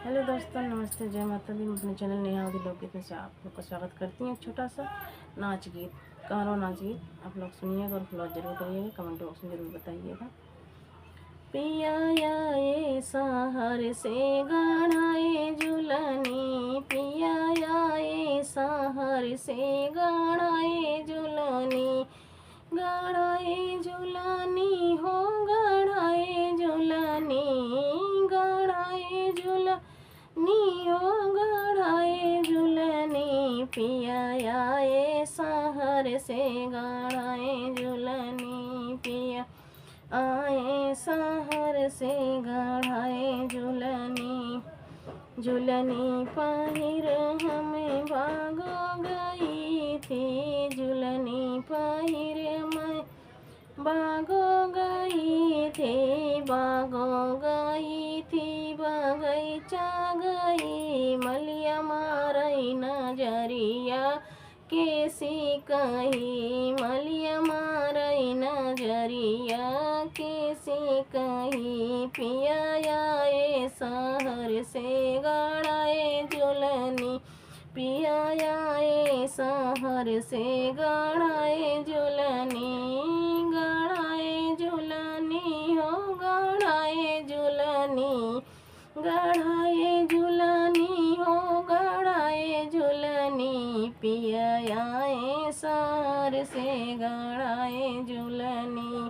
Hello दोस्तों, नमस्ते, जय माता दी। मैं अपने चैनल नेहा आदि लोकगीत में से आप लोग का स्वागत करती हूँ। एक छोटा सा नाच गीत, कारो नाच गीत आप लोग सुनिएगा और फॉलो जरूर करिएगा, कमेंट बॉक्स में जरूर बताइएगा। पिया आए सहर से गढ़ाए झुलनी, पिया आए सहर से गढ़ाए झुलनी, गढ़ाए झुलनी हो गढ़ाए झुलनी, गढ़ाए झुलनी हो गढ़ाए झुलनी, पिया आए सहर से गढ़ाए झुलनी, पिया आए सहर से गढ़ाए झुलनी, झुलनी पहिर हमें भागो गई थी, झुलनी पहिर मैं भागो गई थी, भागो गई थी, बगैचा गई, मलिया मारई नजरिया कैसी कही, मलिया मारई नजरिया कैसी कही, पिया आए सहर से गढ़ाए झुलनी, पिया आए सहर से गढ़ाए झुलनी, गढ़ाए झुलनी हो गढ़ाए झुलनी, गढ़ाए झुलनी हो गढ़ाए झुलनी, पिया आए सहर से गढ़ाए झुलनी,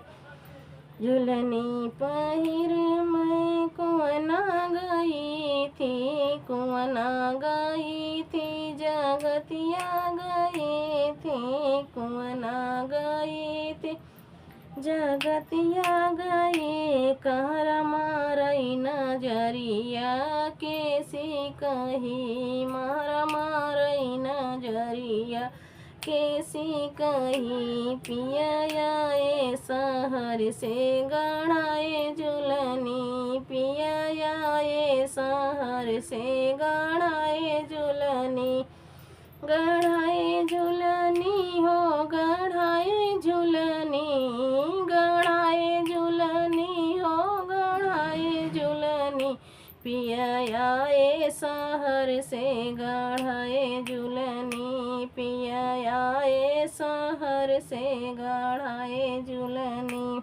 झुलनी पहिर मैं कुआना गई थी, कुआना गई थी, जगतिया गई थी, कुआना गई थी, जगतिया गई, कहर मारई नजरिया कैसी कही, मार मारई नजरिया कैसी कही, पिया आए सहर से गढ़ाए झुलनी, पिया आए सहर से गढ़ाए झुलनी, गढ़ाए झुलनी हो गढ़ाए झुलनी, गढ़ाए झुलनी हो गढ़ाए झुलनी, पिया आए सहर से गढ़ाए झुलनी, पिया आए सहर से गढ़ाए झुलनी,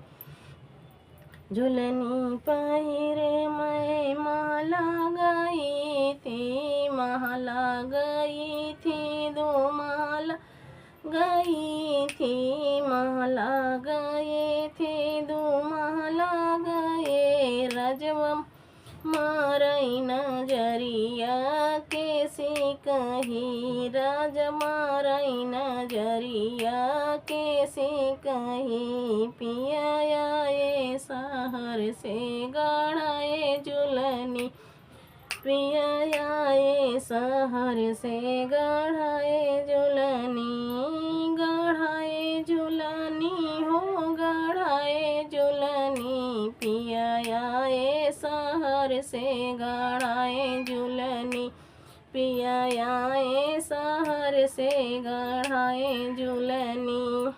झुलनी पहिरे मैं माला गई थी, माला गई थी, दो माला गई थी, माला गए थे, दो माला गए, रजवम मारई नजरिया कैसी कही, राज मारई नजरिया कैसी कही, पिया आए सहर से गढ़ाए झुलनी, पिया आए सहर से गढ़ाए झुलनी, गढ़ाए झुलनी हो गढ़ाए झुलनी, पिया आए सहर से गढ़ाए झुलनी, पिया आए सहर से गढ़ाए झुलनी।